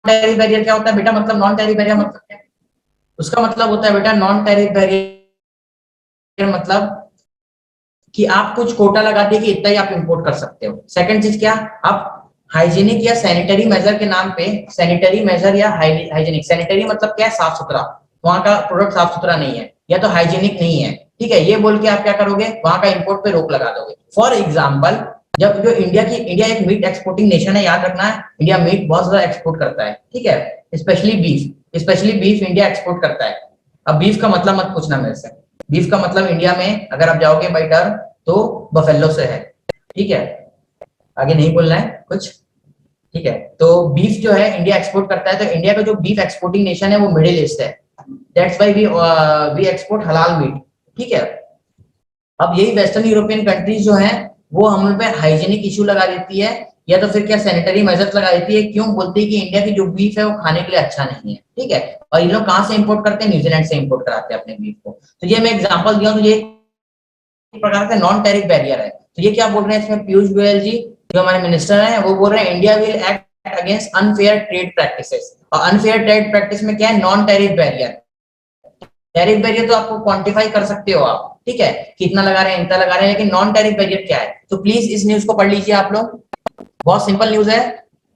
टैरिफ बैरियर क्या होता है बेटा? मतलब नॉन टैरिफ बैरियर मतलब क्या है? उसका मतलब होता है बेटा नॉन टैरिफ बैरियर मतलब कि आप कुछ कोटा लगा दिए कि इतना ही आप इंपोर्ट कर सकते हो। सेकंड चीज क्या, आप हाइजीनिक या सैनिटरी मेजर के नाम पे, सैनिटरी मेजर या हाइजीनिक, सैनिटरी मतलब क्या है? साफ सुथरा, वहां का प्रोडक्ट साफ सुथरा नहीं है या तो हाइजीनिक नहीं है, ठीक है। ये बोल के आप क्या करोगे, वहां का इंपोर्ट पे रोक लगा दोगे। फॉर एग्जाम्पल जब जो इंडिया एक मीट एक्सपोर्टिंग नेशन है, याद रखना है, इंडिया मीट बहुत ज्यादा एक्सपोर्ट करता है, ठीक है। स्पेशली बीफ इंडिया एक्सपोर्ट करता है। अब बीफ का मतलब मत पूछना मेरे से। बीफ का मतलब इंडिया में अगर आप जाओगे बाई टर्म तो बफेलो से है, ठीक है। आगे नहीं बोलना है कुछ, ठीक है। तो बीफ जो है इंडिया एक्सपोर्ट करता है। तो इंडिया का जो बीफ एक्सपोर्टिंग नेशन है वो मिडिल ईस्ट है। दैट्स व्हाई वी एक्सपोर्ट हलाल मीट, ठीक है। अब यही वेस्टर्न यूरोपियन कंट्रीज जो हैं वो हम पे हाइजीनिक इशू लगा देती है या तो फिर क्या सैनिटरी मेजर्स लगा देती है। क्यों? बोलती है कि इंडिया की जो बीफ है वो खाने के लिए अच्छा नहीं है, ठीक है। और इन लोग कहाँ से इंपोर्ट करते हैं? न्यूजीलैंड से इंपोर्ट कराते हैं अपने बीफ को। तो ये मैं एग्जांपल दिया, तो ये एक प्रकार का नॉन टैरिफ बैरियर है। तो ये क्या बोल रहे हैं इसमें पीयूष गोयल जी जो हमारे मिनिस्टर हैं, वो बोल रहे हैं India will act against unfair trade practices. और अनफेयर ट्रेड प्रैक्टिस में क्या है? Non tariff barrier. Tariff barrier तो आपको क्वांटिफाई कर सकते हो आप, ठीक है, कितना लगा रहे हैं, इतना लगा रहे हैं, लेकिन नॉन टैरिफ बैरियर क्या है? तो प्लीज इस न्यूज को पढ़ लीजिए आप लोग, बहुत सिंपल न्यूज है।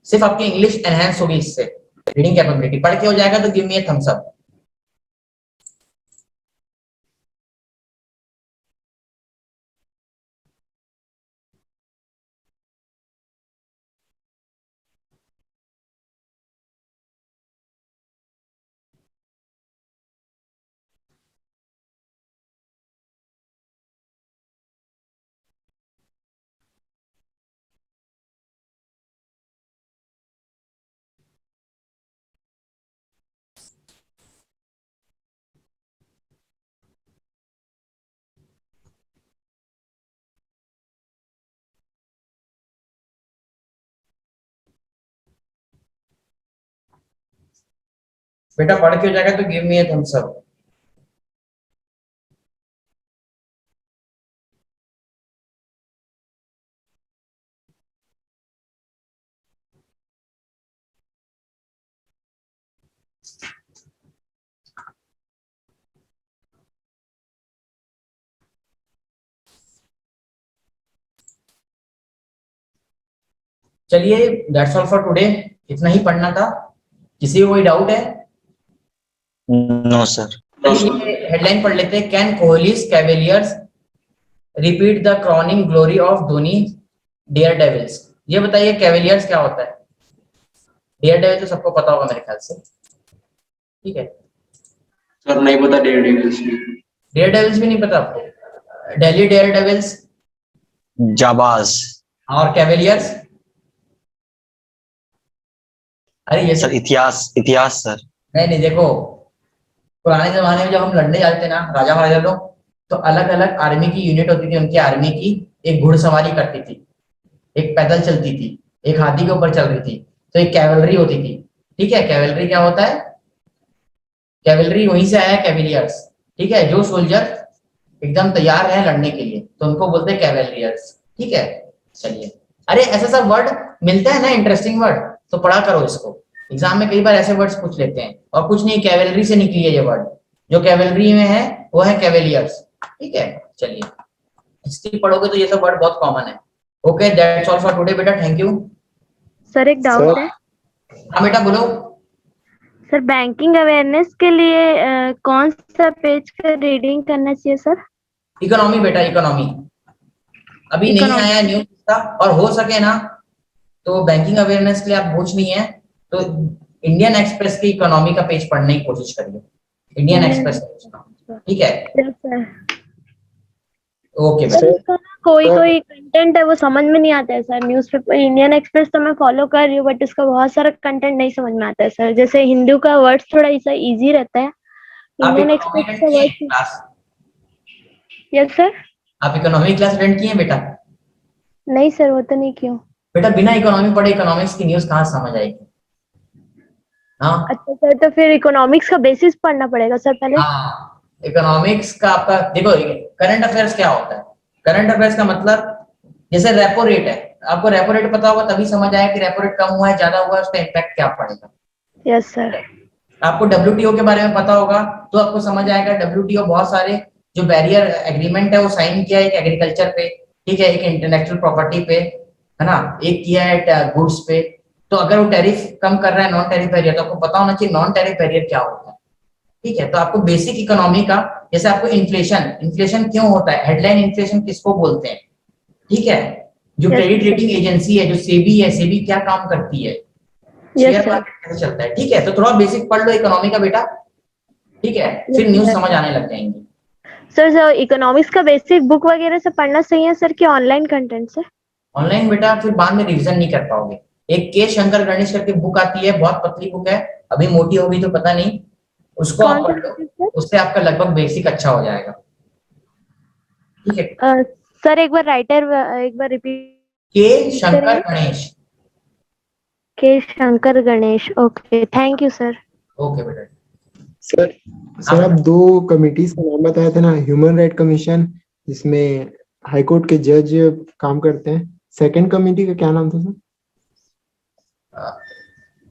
सिर्फ आपकी इंग्लिश एनहेंस होगी इससे, रीडिंग कैपेबिलिटी पढ़ के हो जाएगा। तो गिव मी ए थम्स अप। बेटा पढ़ के हो जाएगा तो गिव मी ए थम्स अप। चलिए दैट्स ऑल फॉर टुडे, इतना ही पढ़ना था। किसी को कोई डाउट है? No, sir. हेडलाइन पढ़ लेते हैं। Can Kohli's Cavaliers repeat the crowning glory of Dhoni Daredevils. ये बताइए कैवेलियर्स क्या होता है? डेयर डेविल तो सबको पता होगा मेरे ख्याल से, ठीक है। सर नहीं पता डेयर डेविल्स भी। डेयर डेविल्स भी नहीं पता आपको? दिल्ली डेयर डेविल्स जाबाज। और कैवेलियर्स? अरे ये सर इतिहास सर। नहीं देखो, पुराने जमाने में जब हम लड़ने जाते थे ना राजा महाराजा लोग, तो अलग अलग आर्मी की यूनिट होती थी, उनकी आर्मी की एक घुड़सवारी करती थी, एक पैदल चलती थी, एक हाथी के ऊपर चल रही थी, तो एक कैवलरी होती थी, ठीक है। कैवलरी क्या होता है? कैवलरी वहीं से आया है कैवेलियर्स, ठीक है। जो सोल्जर एकदम तैयार है लड़ने के लिए तो उनको बोलते हैं कैवेलियर्स, ठीक है। चलिए, अरे ऐसा सब वर्ड मिलता है ना इंटरेस्टिंग वर्ड, तो पढ़ा करो इसको, एग्जाम में कई बार ऐसे वर्ड्स पूछ लेते हैं। और कुछ नहीं, कैवेलरी से निकली है ये वर्ड, जो कैवेलरी में है वो है कैवेलियर्स, ठीक है। चलिए, हिस्ट्री पढ़ोगे तो ये सब वर्ड बहुत कॉमन है। Okay, that's all for today बेटा, थैंक यू। सर एक डाउट सर है हाँ बेटा बोलो। सर, बैंकिंग अवेयरनेस के लिए कौन सा पेज का रीडिंग करना चाहिए सर? इकोनॉमी बेटा, इकोनॉमी अभी नहीं Economy। आया न्यूज का, और हो सके ना तो बैंकिंग अवेयरनेस के लिए आप बोझ नहीं है तो इंडियन एक्सप्रेस की इकोनॉमी का पेज पढ़ने की कोशिश करिए, इंडियन एक्सप्रेस, ठीक है। Yes, sir। ओके सर बेटा। उसका ना कोई सर- कोई कंटेंट है वो समझ में नहीं आता है सर। न्यूज़पेपर इंडियन एक्सप्रेस तो मैं फॉलो कर रही हूँ, बट उसका बहुत सारा कंटेंट नहीं समझ में आता है सर। जैसे हिंदू का वर्ड्स थोड़ा ऐसा इजी रहता है, आप इंडियन इकोनॉमी एक्सप्रेस अटेंड का किए वर्ड्स। क्लास? Yes sir. आप इकोनॉमी क्लास अटेंड किए बेटा? नहीं सर, वो तो नहीं क्यों। बेटा बिना इकोनॉमी पढ़े इकोनॉमिक्स की न्यूज कहाँ समझ आएगी? हाँ अच्छा सर, तो फिर इकोनॉमिक्स का बेसिस पढ़ना पड़ेगा सर पहले। हाँ, इकोनॉमिक्स का आपका देखो, करंट अफेयर्स क्या होता है? करंट अफेयर्स का मतलब जैसे रेपो रेट है, आपको रेपो रेट पता होगा तभी समझ आया कि रेपो रेट कम हुआ है ज्यादा हुआ है, उसका इम्पैक्ट क्या पड़ेगा। Yes sir. आपको WTO के बारे में पता होगा तो आपको समझ आएगा WTO बहुत सारे जो बैरियर एग्रीमेंट है वो साइन किया है, एक एग्रीकल्चर पे, ठीक है, एक इंटेलेक्चुअल प्रॉपर्टी पे, है ना, एक किया है गुड्स पे। तो अगर वो टैरिफ कम कर रहा है, नॉन टैरिफ बैरियर, तो आपको पता होना चाहिए नॉन टैरिफ बैरियर क्या होता है, ठीक है। तो आपको बेसिक इकोनॉमी का, जैसे आपको इन्फ्लेशन क्यों होता है, हेडलाइन इन्फ्लेशन किसको बोलते हैं, ठीक है। जो Yes, credit sir। Rating agency है, जो सेबी है, सेबी क्या काम करती है, यस शेयर सर। मार्केट कैसे चलता है, ठीक है। तो थोड़ा बेसिक पढ़ लो इकोनॉमी का बेटा, ठीक है, फिर न्यूज समझ आने लग जाएंगी। सर इकोनॉमिक्स का बेसिक बुक वगैरह से पढ़ना सही है सर कि ऑनलाइन कंटेंट से? ऑनलाइन बेटा फिर बाद में रिवीजन नहीं कर पाओगे। एक के शंकर गणेश करके बुक आती है, बहुत पतली बुक है, अभी मोटी होगी तो पता नहीं, उसको कौन आप सा पढ़ लो, सर? उससे आपका लगभग बेसिक अच्छा हो जाएगा, ठीक है। सर एक बार राइटर एक बार रिपीट के शंकर करेंगे। गणेश। के Shankar Ganesh. Okay, thank you sir. Okay बेटा। सर सर आप दो कमिटीज का नाम बताए थे ना, ह्यूमन राइट कमीशन जिसमें हाई कोर्ट के जज काम करते हैं, सेकंड कमिटी का क्या नाम था सर?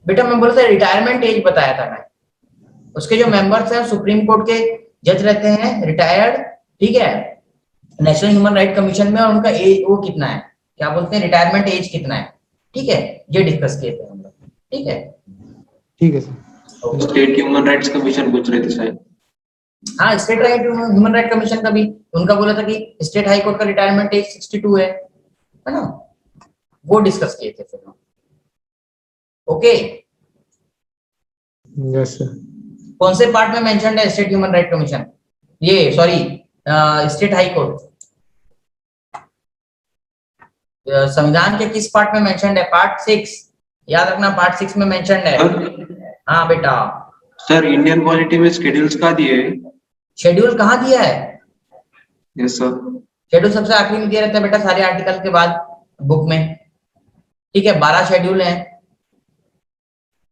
बेटा मैं बोला था रिटायरमेंट एज बताया था मैं, उसके जो मेंबर्स हैं सुप्रीम कोर्ट के जज रहते हैं रिटायर्ड, ठीक है, नेशनल ह्यूमन राइट कमीशन में, और उनका एज वो कितना है, क्या बोलते हैं, रिटायरमेंट एज कितना है, ठीक है, ये डिस्कस किए थे हम लोग, ठीक है। ठीक है sir. State human rights commission पूछ रहे थे शायद। हाँ, state right human right commission का भी उनका बोला था कि स्टेट हाई कोर्ट का रिटायरमेंट एज 62 है ना, वो डिस्कस किए थे फिर हम। Okay, yes sir. कौन से पार्ट में मेंशन्ड है स्टेट ह्यूमन राइट कमीशन, ये सॉरी स्टेट हाई कोर्ट संविधान के किस पार्ट में मेंशन्ड है? पार्ट 6, याद रखना, पार्ट 6 में मेंशन्ड है। हाँ बेटा। सर इंडियन पॉलिटी में शेड्यूल्स का दिए हैं? शेड्यूल कहाँ दिया है? Yes sir. शेड्यूल सबसे आखिरी में दिया रहता है बेटा, सारे आर्टिकल के बाद बुक में, ठीक है। 12 शेड्यूल हैं,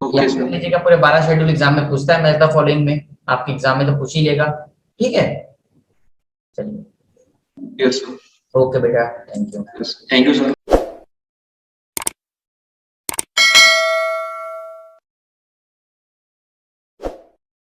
ओके सर। लीजिएगा, पूरे 12 शेड्यूल एग्जाम में पूछता है, मैच द फॉलोइंग में, आपके एग्जाम में तो पूछ ही लेगा, ठीक है। चलिए, यस सर। ओके बेटा, thank you. Thank you sir.